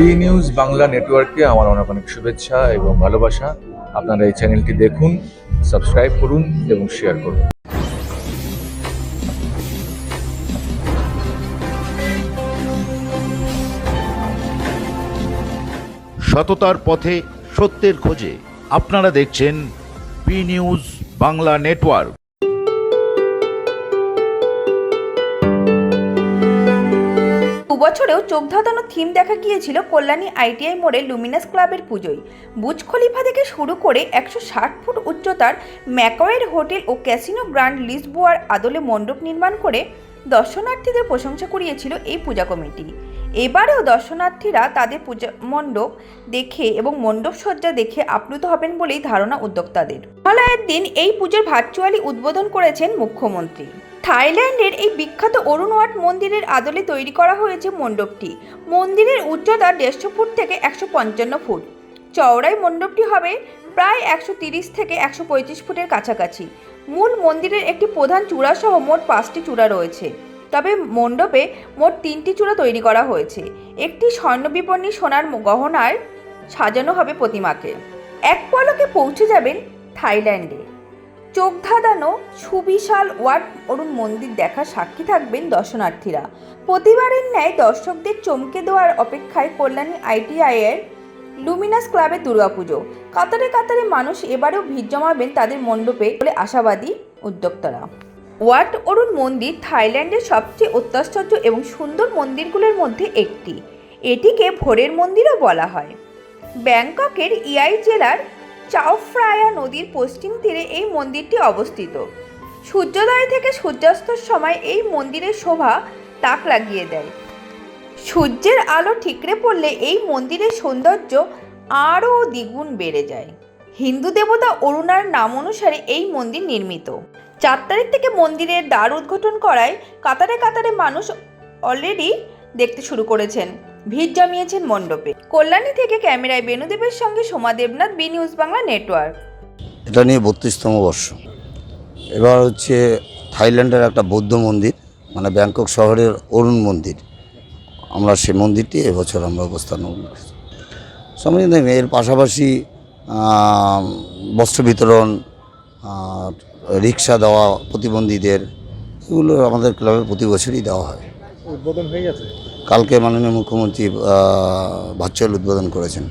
B news Bangla নেটওয়ার্কে আমার অনেক অনেক শুভেচ্ছা এবং ভালোবাসা। আপনারা এই চ্যানেলটি দেখুন, সাবস্ক্রাইব করুন এবং শেয়ার করুন। সততার পথে সত্যের খোঁজে আপনারা দেখছেন বি নিউজ বাংলা নেটওয়ার্ক। বছরেও চোখ ধাঁধানো থিম দেখা গিয়েছিল কল্যাণী আইটিআই মোড়ে লুমিনাস ক্লাবের পুজোয়। বুর্জ খলিফা থেকে শুরু করে 160 ফুট উচ্চতার ম্যাকওয়ের হোটেল ও ক্যাসিনো গ্র্যান্ড লিসবোয়ার আদলে মণ্ডপ নির্মাণ করে দর্শনার্থীদের প্রশংসা কুড়িয়েছিল এই পূজা কমিটি। এবারেও দর্শনার্থীরা তাদের পূজা মণ্ডপ দেখে এবং মণ্ডপ সজ্জা দেখে আপ্লুত হবেন বলেই ধারণা উদ্যোক্তাদের। মহালয়ার দিন এই পুজোর ভার্চুয়ালি উদ্বোধন করেছেন মুখ্যমন্ত্রী। থাইল্যান্ডের এই বিখ্যাত অরুণ ওয়াট মন্দিরের আদলে তৈরি করা হয়েছে মণ্ডপটি। মন্দিরের উচ্চতা 150 ফুট থেকে 155 ফুট। চওড়াই মণ্ডপটি হবে প্রায় 130 থেকে 135 ফুটের কাছাকাছি। মূল মন্দিরের একটি প্রধান চূড়া সহ মোট 5টি চূড়া রয়েছে, তবে মণ্ডপে মোট 3টি চূড়া তৈরি করা হয়েছে। একটি স্বর্ণবিপণী সোনার গহনায় সাজানো হবে প্রতিমাকে। এক পলকে পৌঁছে যাবেন থাইল্যান্ডে। চোখ ধাঁধানো সুবিশাল ওয়াট অরুণ মন্দির দেখার সাক্ষী থাকবেন দর্শনার্থীরা। প্রতিবারের ন্যায় দর্শকদের চমকে দেওয়ার অপেক্ষায় কল্যাণী আইটিআইয়ের লুমিনাস ক্লাবের দুর্গাপুজো। কাতারে কাতারে মানুষ এবারেও ভিড় জমাবেন তাদের মণ্ডপে বলে আশাবাদী উদ্যোক্তারা। ওয়াট অরুণ মন্দির থাইল্যান্ডের সবচেয়ে অত্যাশ্চর্য এবং সুন্দর মন্দিরগুলোর মধ্যে একটি। এটিকে ভোরের মন্দিরও বলা হয়। ব্যাংককের ইয়াই জেলার চাও ফ্রায়া নদীর পশ্চিম তীরে এই মন্দিরটি অবস্থিত। সূর্যোদয় থেকে সূর্যাস্তর সময় এই মন্দিরের শোভা তাক লাগিয়ে দেয়। সূর্যের আলো ঠিকরে পড়লে এই মন্দিরের সৌন্দর্য আরও দ্বিগুণ বেড়ে যায়। হিন্দু দেবতা অরুণার নাম অনুসারে এই মন্দির নির্মিত। 4 তারিখ থেকে মন্দিরের দ্বার উদ্ঘাটন করায় কাতারে কাতারে মানুষ অলরেডি দেখতে শুরু করেছেন। ভিড় জমিয়েছেন মণ্ডপে। কল্যাণী থেকে ক্যামেরায় বেনুদেবের সঙ্গে Soma Debnath, B news Bangla network. এটা নিয়ে 32তম বর্ষ। এবার হচ্ছে থাইল্যান্ডের একটা বৌদ্ধ মন্দির, মানে ব্যাংকক শহরের অরুণ মন্দির। আমরা সেই মন্দিরটি এবছর আমরা উপস্থাপন করেছি। সময় দেখবেন এর পাশাপাশি বস্ত্র বিতরণ, রিক্সা দেওয়া প্রতিবন্ধীদের, এগুলো আমাদের ক্লাবে প্রতি বছরই দেওয়া হয়। উদ্বোধন হয়ে গেছে, কালকে মাননীয় মুখ্যমন্ত্রী ভার্চুয়াল উদ্বোধন করেছেন।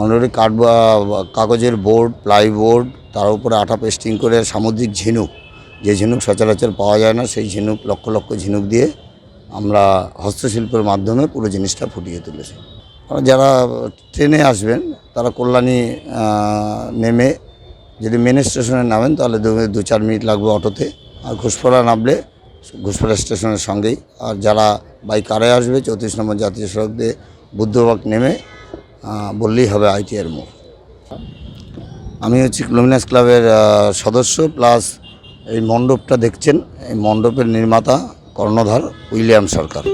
অলরেডি কাগজের বোর্ড, প্লাইবোর্ড, তার উপরে আঠা পেস্টিং করে সামুদ্রিক ঝিনুক, যে ঝিনুক সচরাচর পাওয়া যায় না, সেই ঝিনুক লক্ষ লক্ষ ঝিনুক দিয়ে আমরা হস্তশিল্পের মাধ্যমে পুরো জিনিসটা ফুটিয়ে তুলেছি। যারা ট্রেনে আসবেন তারা কল্যাণী নেমে যদি মেন স্টেশনে নামেন তাহলে 2-4 মিনিট লাগবে অটোতে, আর ঘুষপাড়া নামলে ঘুষপাড়া স্টেশনের সঙ্গেই। আর যারা বাই কারে আসবে 34 নম্বর জাতীয় সড়ক দিয়ে বুদ্ধবাগ নেমে বললেই হবে আইটিআইয়ের মোড়। আমি হচ্ছে লুমিনাস ক্লাবের সদস্য, প্লাস এই মণ্ডপটা দেখছেন, এই মণ্ডপের নির্মাতা কর্ণধার উইলিয়াম সরকার।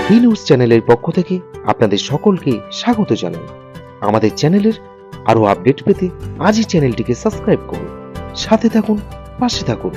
বি নিউজ চ্যানেলের পক্ষ থেকে আপনাদের সকলকে স্বাগত জানাই। আমাদের চ্যানেলের আরো আপডেট পেতে আজই চ্যানেলটিকে সাবস্ক্রাইব করুন, সাথে থাকুন, পাশে থাকুন।